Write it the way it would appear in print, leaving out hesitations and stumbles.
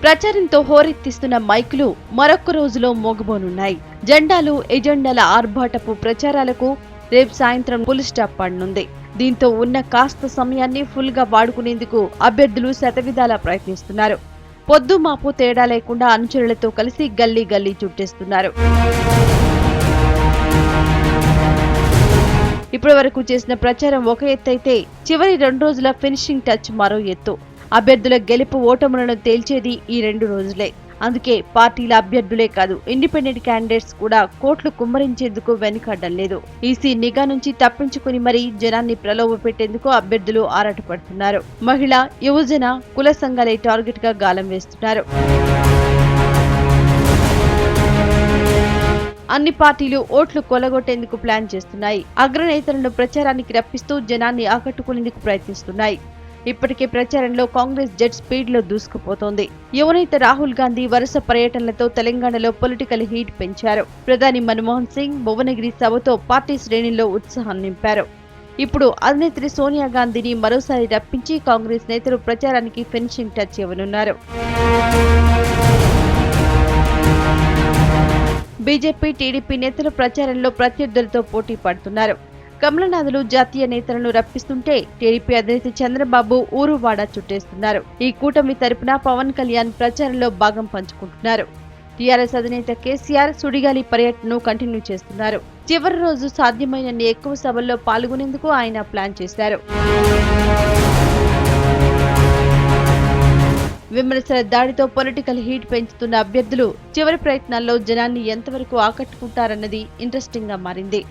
ప్రచారంతో హోరెత్తిస్తున్న మైకులు మరొక్క రోజులో మోగబోనున్నాయి. జెండాలు, ఎజెండాల ఆర్భాటపు ప్రచారాలకు రేపు సాయంత్రం ఫుల్ స్టాప్ పడనుంది. దీంతో ఉన్న కాస్త సమయాన్ని ఫుల్ గా వాడుకునేందుకు అభ్యర్థులు శతవిధాలా ప్రయత్నిస్తున్నారు. పొద్దు మాపు తేడా లేకుండా అనుచరులతో కలిసి గల్లీ గల్లీ చుట్టేస్తున్నారు. ఇప్పటి వరకు చేసిన ప్రచారం ఒక ఎత్తైతే చివరి 2 రోజుల ఫినిషింగ్ టచ్ మరో ఎత్తు. అభ్యర్థుల గెలుపు ఓటములను తేల్చేది ఈ 2 రోజులే. అందుకే పార్టీల అభ్యర్థులే కాదు, ఇండిపెండెంట్ క్యాండిడేట్స్ కూడా కోట్లు కుమ్మరించేందుకు వెనుకాడడం లేదు. ఈసీ నిఘా నుంచి తప్పించుకుని మరీ జనాన్ని ప్రలోభ పెట్టేందుకు అభ్యర్థులు ఆరాటపడుతున్నారు. మహిళా, యువజన, కుల సంఘాలే టార్గెట్ గా గాలం వేస్తున్నారు. అన్ని పార్టీలు ఓట్లు కొలగొట్టేందుకు ప్లాన్ చేస్తున్నాయి. అగ్రనేతలను ప్రచారానికి రప్పిస్తూ జనాన్ని ఆకట్టుకునేందుకు ప్రయత్నిస్తున్నాయి. ఇప్పటికే ప్రచారంలో కాంగ్రెస్ జెట్ స్పీడ్ లో దూసుకుపోతోంది. యువనేత రాహుల్ గాంధీ వరుస పర్యటనలతో తెలంగాణలో పొలిటికల్ హీట్ పెంచారు. ప్రధాని మన్మోహన్ సింగ్ భువనగిరి సభతో పార్టీ శ్రేణుల్లో ఉత్సాహం నింపారు. ఇప్పుడు అధినేత్రి సోనియా గాంధీని మరోసారి రప్పించి కాంగ్రెస్ నేతలు ప్రచారానికి ఫినిషింగ్ టచ్ ఇవ్వనున్నారు. బీజేపీ, టీడీపీ నేతలు ప్రచారంలో ప్రత్యర్థులతో పోటీ పడుతున్నారు. కమలనాథులు జాతీయ నేతలను రప్పిస్తుంటే టీడీపీ అధినేత చంద్రబాబు ఊరువాడ చుట్టేస్తున్నారు. ఈ కూటమి తరపున పవన్ కళ్యాణ్ ప్రచారంలో భాగం పంచుకుంటున్నారు. టీఆర్ఎస్ అధినేత కేసీఆర్ సుడిగాలి పర్యటనను కంటిన్యూ చేస్తున్నారు. చివరి రోజు సాధ్యమైనన్ని ఎక్కువ సభల్లో పాల్గొనేందుకు ఆయన ప్లాన్ చేశారు. విమర్శల దాడితో పొలిటికల్ హీట్ పెంచుతున్న అభ్యర్థులు చివరి ప్రయత్నాల్లో జనాన్ని ఎంతవరకు ఆకట్టుకుంటారన్నది ఇంట్రెస్టింగ్ గా మారింది.